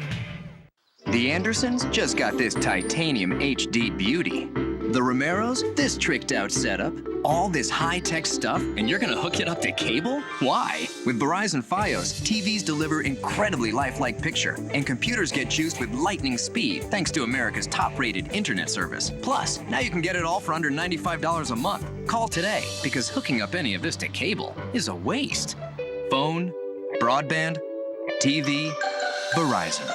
The Andersons just got this titanium HD beauty. The Romeros, this tricked-out setup. All this high-tech stuff, and you're gonna hook it up to cable? Why? With Verizon Fios, TVs deliver incredibly lifelike picture, and computers get juiced with lightning speed thanks to America's top-rated internet service. Plus, now you can get it all for under $95 a month. Call today, because hooking up any of this to cable is a waste. Phone, broadband, TV, Verizon.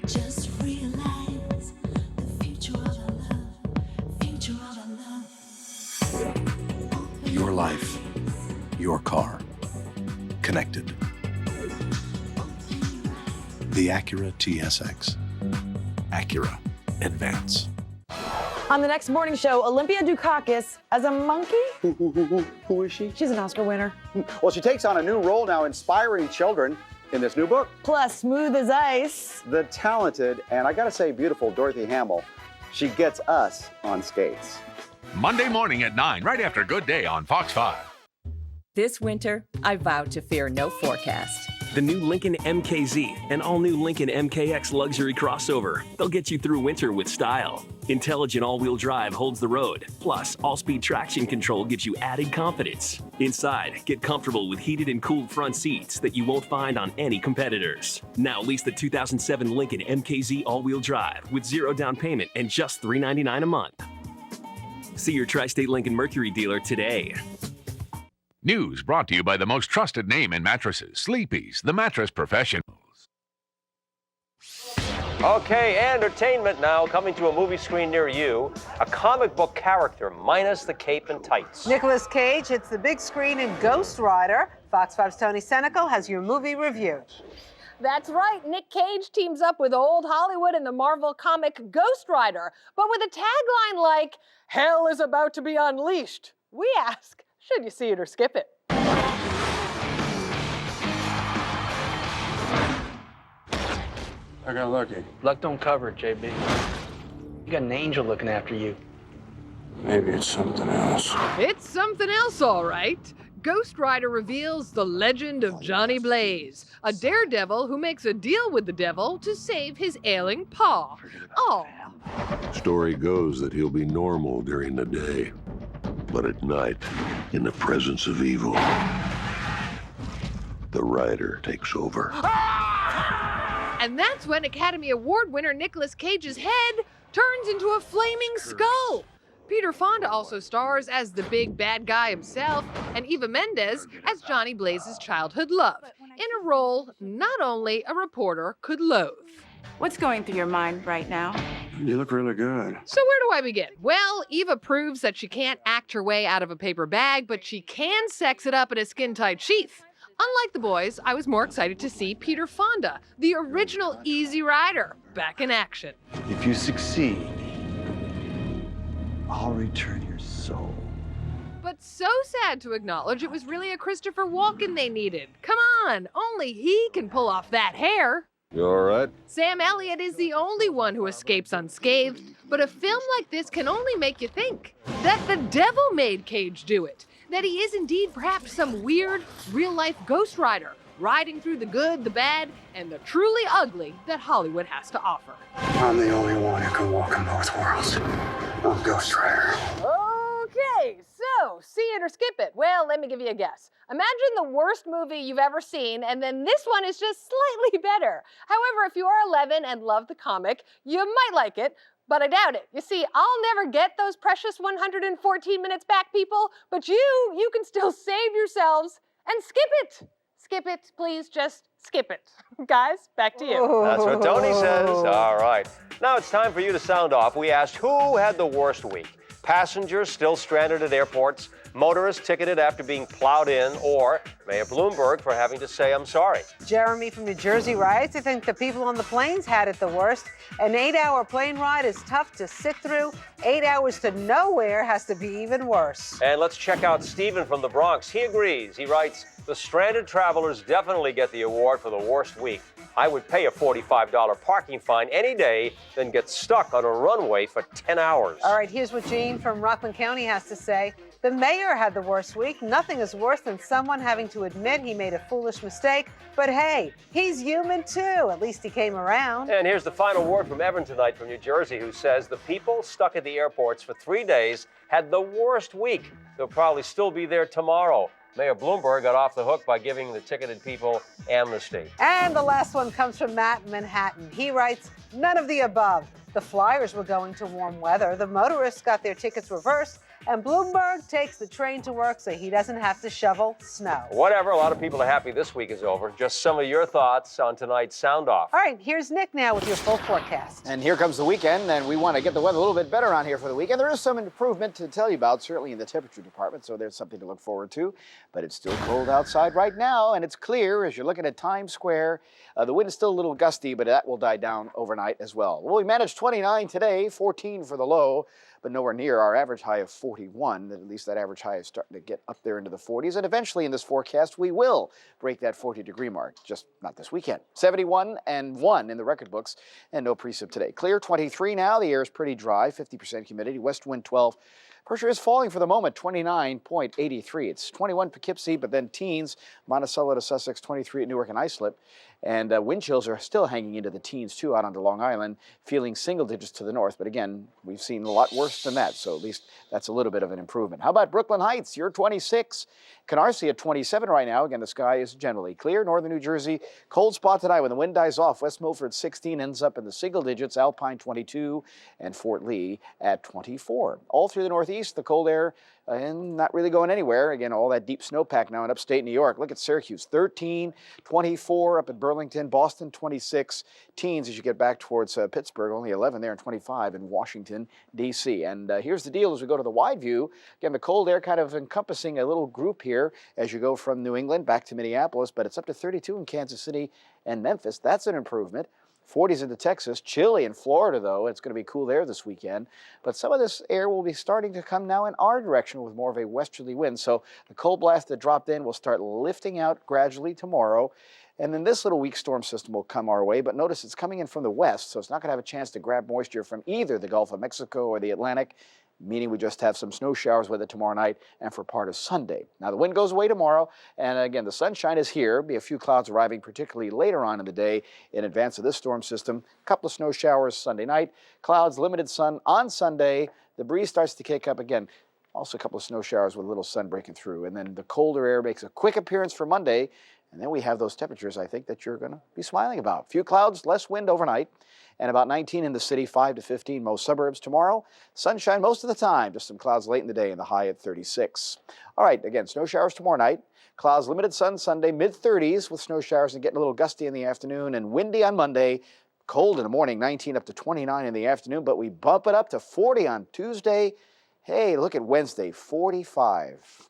Just realize the future of our love, future of our love. Your life, your car, connected. The Acura TSX. Acura. Advance. On the next morning show, Olympia Dukakis as a monkey? Who is she? She's an Oscar winner. Well, she takes on a new role now, inspiring children in this new book. Plus, smooth as ice. The talented, and I gotta say beautiful, Dorothy Hamill. She gets us on skates. Monday morning at 9, right after Good Day on Fox 5. This winter, I vowed to fear no forecast. The new Lincoln MKZ and all-new Lincoln MKX luxury crossover. They'll get you through winter with style. Intelligent all-wheel drive holds the road. Plus, all-speed traction control gives you added confidence. Inside, get comfortable with heated and cooled front seats that you won't find on any competitors. Now lease the 2007 Lincoln MKZ all-wheel drive with 0 down payment and just $399 a month. See your Tri-State Lincoln Mercury dealer today. News brought to you by the most trusted name in mattresses, Sleepy's, the mattress professionals. Okay, entertainment now, coming to a movie screen near you. A comic book character minus the cape and tights. Nicolas Cage hits the big screen in Ghost Rider. Fox 5's Tony Senecal has your movie review. That's right, Nick Cage teams up with old Hollywood in the Marvel comic Ghost Rider, but with a tagline like, "Hell is about to be unleashed." We ask, should you see it or skip it? I got lucky. Luck don't cover it, JB. You got an angel looking after you. Maybe it's something else. It's something else, all right. Ghost Rider reveals the legend of Johnny Blaze, a daredevil who makes a deal with the devil to save his ailing paw. Oh. Story goes that he'll be normal during the day, but at night, in the presence of evil, the Rider takes over. And that's when Academy Award winner Nicolas Cage's head turns into a flaming skull. Peter Fonda also stars as the big bad guy himself, and Eva Mendes as Johnny Blaze's childhood love, in a role not only a reporter could loathe. What's going through your mind right now? You look really good. So where do I begin? Well, Eva proves that she can't act her way out of a paper bag, but she can sex it up in a skin-tight sheath. Unlike the boys, I was more excited to see Peter Fonda, the original Easy Rider, back in action. If you succeed, I'll return your soul. But so sad to acknowledge it was really a Christopher Walken they needed. Come on, only he can pull off that hair. You all right? Sam Elliott is the only one who escapes unscathed, but a film like this can only make you think that the devil made Cage do it, that he is indeed perhaps some weird, real-life ghost rider, riding through the good, the bad, and the truly ugly that Hollywood has to offer. I'm the only one who can walk in both worlds. I'm Ghost Rider. Okay, so see it or skip it. Well, let me give you a guess. Imagine the worst movie you've ever seen, and then this one is just slightly better. However, if you are 11 and love the comic, you might like it, but I doubt it. You see, I'll never get those precious 114 minutes back, people, but you can still save yourselves and skip it. Skip it, please, just skip it. Guys, back to you. That's what Tony says. All right. Now it's time for you to sound off. We asked who had the worst week. Passengers still stranded at airports, motorists ticketed after being plowed in, or Mayor Bloomberg for having to say, I'm sorry. Jeremy from New Jersey writes, I think the people on the planes had it the worst. An 8-hour plane ride is tough to sit through. 8 hours to nowhere has to be even worse. And let's check out Stephen from the Bronx. He agrees. He writes, the stranded travelers definitely get the award for the worst week. I would pay a $45 parking fine any day than get stuck on a runway for 10 hours. All right, here's what Gene from Rockland County has to say. The mayor had the worst week. Nothing is worse than someone having to admit he made a foolish mistake. But hey, he's human too. At least he came around. And here's the final word from Evan tonight from New Jersey, who says the people stuck at the airports for 3 days had the worst week. They'll probably still be there tomorrow. Mayor Bloomberg got off the hook by giving the ticketed people amnesty. And the last one comes from Matt in Manhattan. He writes, none of the above. The flyers were going to warm weather. The motorists got their tickets reversed. And Bloomberg takes the train to work so he doesn't have to shovel snow. Whatever, a lot of people are happy this week is over. Just some of your thoughts on tonight's Sound Off. All right, here's Nick now with your full forecast. And here comes the weekend, and we want to get the weather a little bit better on here for the weekend. There is some improvement to tell you about, certainly in the temperature department, so there's something to look forward to. But it's still cold outside right now, and it's clear as you're looking at Times Square. The wind is still a little gusty, but that will die down overnight as well. Well, we managed 29 today, 14 for the low, but nowhere near our average high of 41. At least that average high is starting to get up there into the 40s. And eventually in this forecast, we will break that 40-degree mark, just not this weekend. 71 and 1 in the record books, and no precip today. Clear 23 now. The air is pretty dry, 50% humidity. West wind 12. Pressure is falling for the moment, 29.83. It's 21 Poughkeepsie, but then teens, Monticello to Sussex, 23 at Newark and Islip. And wind chills are still hanging into the teens, too, out onto Long Island, feeling single digits to the north. But again, we've seen a lot worse than that, so at least that's a little bit of an improvement. How about Brooklyn Heights? You're 26. Canarsie at 27 right now. Again, the sky is generally clear. Northern New Jersey, cold spot tonight when the wind dies off. West Milford 16 ends up in the single digits. Alpine 22 and Fort Lee at 24. All through the northeast, the cold air and not really going anywhere. Again, all that deep snowpack now in upstate New York. Look at Syracuse, 13, 24 up at Burlington, Boston 26, teens as you get back towards Pittsburgh, only 11 there and 25 in Washington, D.C. And here's the deal as we go to the wide view. Again, the cold air kind of encompassing a little group here as you go from New England back to Minneapolis, but it's up to 32 in Kansas City and Memphis. That's an improvement. 40s into Texas, chilly in Florida, though. It's going to be cool there this weekend. But some of this air will be starting to come now in our direction with more of a westerly wind. So the cold blast that dropped in will start lifting out gradually tomorrow. And then this little weak storm system will come our way. But notice it's coming in from the west, so it's not going to have a chance to grab moisture from either the Gulf of Mexico or the Atlantic, meaning we just have some snow showers with it tomorrow night and for part of Sunday. Now, the wind goes away tomorrow, and again, the sunshine is here. Be a few clouds arriving, particularly later on in the day in advance of this storm system. A couple of snow showers Sunday night. Clouds, limited sun on Sunday. The breeze starts to kick up again. Also a couple of snow showers with a little sun breaking through. And then the colder air makes a quick appearance for Monday. And then we have those temperatures, I think, that you're going to be smiling about. Few clouds, less wind overnight, and about 19 in the city, 5 to 15 most suburbs tomorrow. Sunshine most of the time, just some clouds late in the day and the high at 36. All right, again, snow showers tomorrow night. Clouds, limited sun Sunday, mid-30s with snow showers and getting a little gusty in the afternoon and windy on Monday. Cold in the morning, 19 up to 29 in the afternoon, but we bump it up to 40 on Tuesday. Hey, look at Wednesday, 45.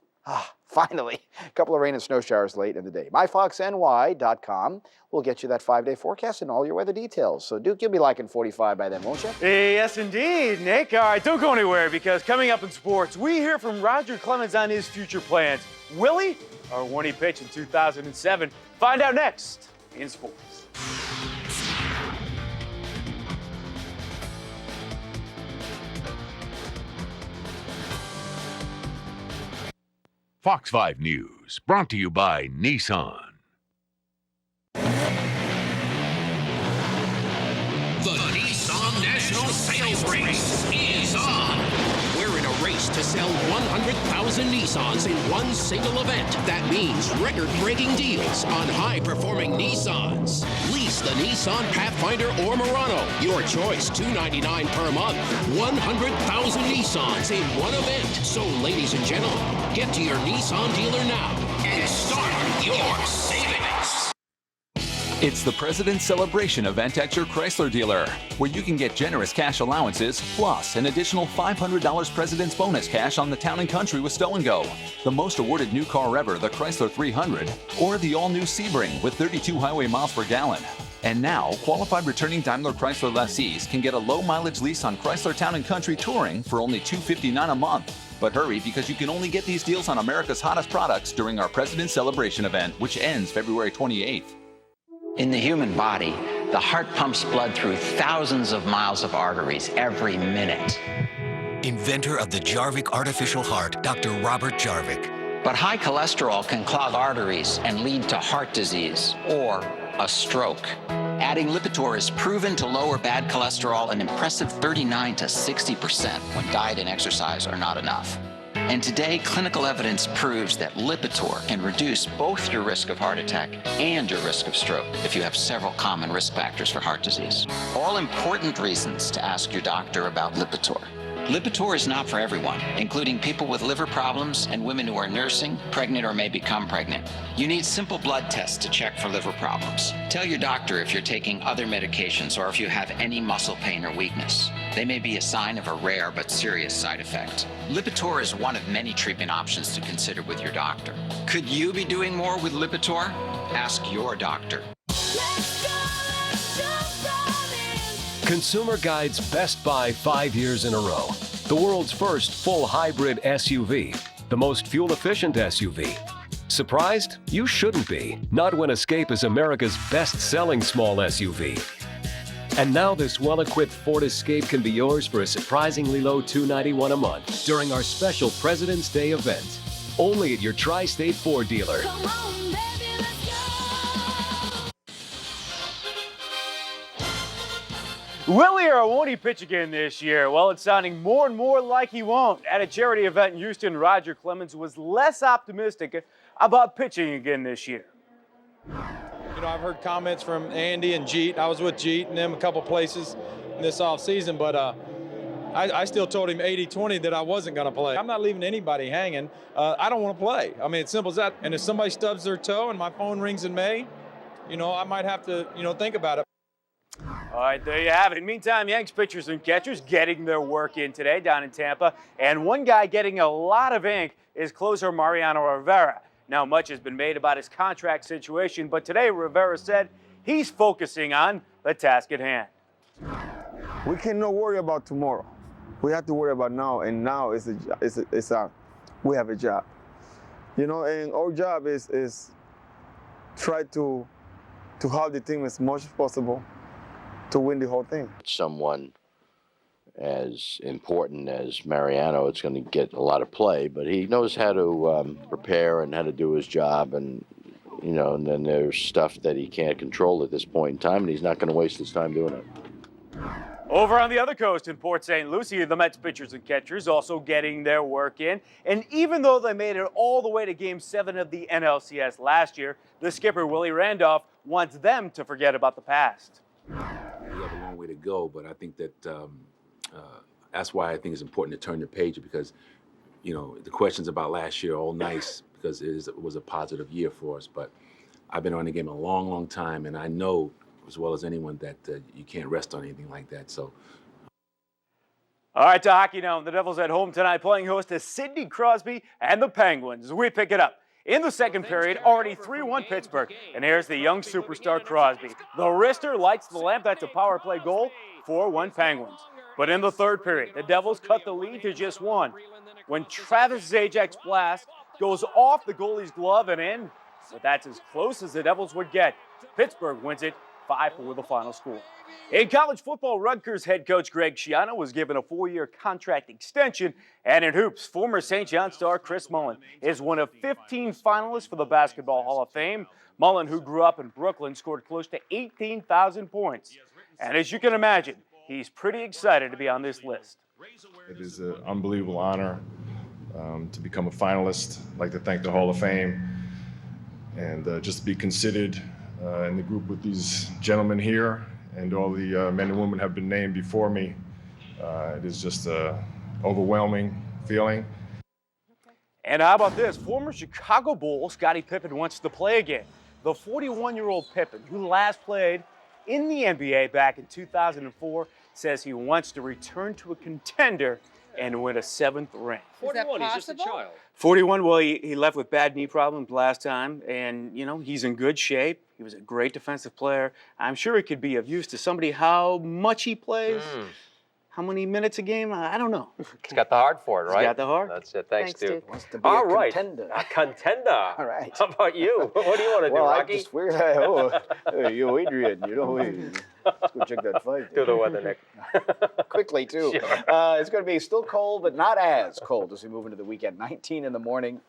Finally, a couple of rain and snow showers late in the day. MyFoxNY.com will get you that 5-day forecast and all your weather details. So, Duke, you'll be liking 45 by then, won't you? Yes, indeed, Nick. All right, don't go anywhere because coming up in sports, we hear from Roger Clemens on his future plans. Will he, or won't he pitch in 2007? Find out next in sports. Fox 5 News, brought to you by Nissan. The Nissan National Sales Race is on. We're in a race to sell 100,000 Nissans in one single event. That means record-breaking deals on high-performing Nissans. Lease the Nissan Pathfinder or Murano. Your choice, $299 per month. 100,000 Nissans in one event. So, ladies and gentlemen, get to your Nissan dealer now and start your savings. It's the President's Celebration event at your Chrysler dealer, where you can get generous cash allowances, plus an additional $500 President's bonus cash on the Town & Country with Stow & Go, the most awarded new car ever, the Chrysler 300, or the all-new Sebring with 32 highway miles per gallon. And now, qualified returning Daimler Chrysler lessees can get a low-mileage lease on Chrysler Town & Country Touring for only $259 a month. But hurry, because you can only get these deals on America's hottest products during our President's Celebration event, which ends February 28th. In the human body, the heart pumps blood through thousands of miles of arteries every minute. Inventor of the Jarvik artificial heart, Dr. Robert Jarvik. But high cholesterol can clog arteries and lead to heart disease or a stroke. Adding Lipitor is proven to lower bad cholesterol an impressive 39 to 60% when diet and exercise are not enough. And today, clinical evidence proves that Lipitor can reduce both your risk of heart attack and your risk of stroke if you have several common risk factors for heart disease. All important reasons to ask your doctor about Lipitor. Lipitor is not for everyone, including people with liver problems and women who are nursing, pregnant, or may become pregnant. You need simple blood tests to check for liver problems. Tell your doctor if you're taking other medications or if you have any muscle pain or weakness. They may be a sign of a rare but serious side effect. Lipitor is one of many treatment options to consider with your doctor. Could you be doing more with Lipitor? Ask your doctor. Consumer Guide's Best Buy 5 years in a row. The world's first full hybrid SUV. The most fuel-efficient SUV. Surprised? You shouldn't be. Not when Escape is America's best-selling small SUV. And now this well-equipped Ford Escape can be yours for a surprisingly low $291 a month during our special President's Day event. Only at your Tri-State Ford dealer. Will he or won't he pitch again this year? Well, it's sounding more and more like he won't. At a charity event in Houston, Roger Clemens was less optimistic about pitching again this year. You know, I've heard comments from Andy and Jeet. I was with Jeet and them a couple places this offseason, but I still told him 80-20 that I wasn't going to play. I'm not leaving anybody hanging. I don't want to play. I mean, it's simple as that. And if somebody stubs their toe and my phone rings in May, you know, I might have to, you know, think about it. All right, there you have it. Meantime, Yanks pitchers and catchers getting their work in today down in Tampa. And one guy getting a lot of ink is closer Mariano Rivera. Now, much has been made about his contract situation, but today Rivera said he's focusing on the task at hand. We cannot worry about tomorrow. We have to worry about now, and now we have a job. You know, and our job is try to help the team as much as possible to win the whole thing. Someone as important as Mariano, it's going to get a lot of play, but he knows how to prepare and how to do his job, and you know, and then there's stuff that he can't control at this point in time, and he's not going to waste his time doing it. Over on the other coast in Port St. Lucie, the Mets pitchers and catchers also getting their work in. And even though they made it all the way to Game 7 of the NLCS last year, the skipper, Willie Randolph, wants them to forget about the past. We have a long way to go, but I think that that's why I think it's important to turn the page, because, you know, the questions about last year are all nice because it was a positive year for us. But I've been on the game a long, long time, and I know as well as anyone that you can't rest on anything like that. So. All right, to hockey now. The Devils at home tonight playing host to Sidney Crosby and the Penguins. We pick it up. In the second period, already 3-1 Pittsburgh. And here's the young superstar Crosby. The wrister lights the lamp. That's a power play goal, 4-1 Penguins. But in the third period, the Devils cut the lead to just one when Travis Zajak's blast goes off the goalie's glove and in. But that's as close as the Devils would get. Pittsburgh wins it 5-4 the final score. In college football, Rutgers head coach Greg Schiano was given a 4-year contract extension. And in hoops, former St. John star Chris Mullin is one of 15 finalists for the Basketball Hall of Fame. Mullin, who grew up in Brooklyn, scored close to 18,000 points. And as you can imagine, he's pretty excited to be on this list. It is an unbelievable honor to become a finalist. I'd like to thank the Hall of Fame and just to be considered in the group with these gentlemen here and all the men and women have been named before me. It is just an overwhelming feeling. And how about this? Former Chicago Bull Scottie Pippen wants to play again. The 41-year-old Pippen, who last played in the NBA back in 2004, says he wants to return to a contender and win a 7th ring. 41, he's just a child. 41, well, he left with bad knee problems last time, and, you know, he's in good shape. He was a great defensive player. I'm sure he could be of use to somebody. How much he plays, how many minutes a game, I don't know. He's got the heart for it, right? He's got the heart. That's it. Thanks, Duke. Wants to be All a right. contender. A contender. All right. How about you? What do you want to do, Well, Rocky? I just figured, you, Adrian, you know, let's go check that fight. Do the weather, Nick. Quickly, too. Sure. It's going to be still cold, but not as cold as we move into the weekend. 19 in the morning.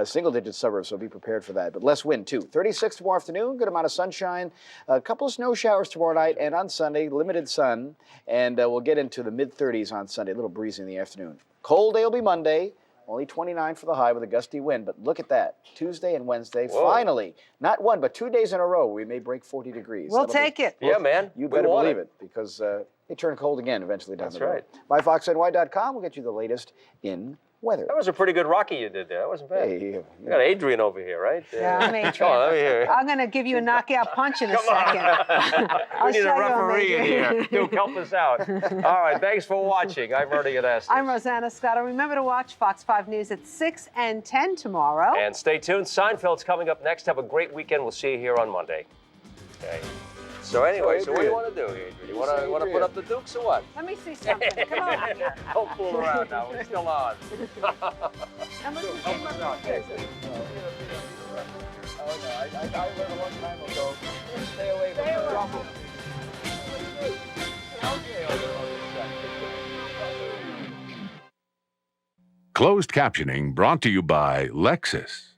Single-digit suburbs, so be prepared for that. But less wind, too. 36 tomorrow afternoon, good amount of sunshine. A couple of snow showers tomorrow night, and on Sunday, limited sun. And we'll get into the mid-30s on Sunday, a little breezy in the afternoon. Cold day will be Monday, only 29 for the high with a gusty wind. But look at that. Tuesday and Wednesday, finally, not 1, but 2 days in a row, we may break 40 degrees. We'll take it. Yeah, man. You We better want believe it, because they turn cold again eventually down That's the road. right. MyFoxNY.com will get you the latest in weather. That was a pretty good Rocky you did there. That wasn't bad. Hey, You got Adrian over here, right? Yeah, I'm Adrian. Come on, let me hear. I'm going to give you a knockout punch in a second. We need a show you, referee in Adrian. here. Duke, help us out. All right, thanks for watching. I'm Ernie Anastas. I'm Rosanna Scotto. Remember to watch Fox 5 News at 6 and 10 tomorrow. And stay tuned. Seinfeld's coming up next. Have a great weekend. We'll see you here on Monday. Okay. So anyway, so what do you want to do, Adrian? You want to put up the Dukes or what? Let me see something. Come on. Don't fool around now. We're still on. I'm looking Oh, no, I learned a long time ago. Stay away from the trouble. Closed captioning brought to you by Lexus.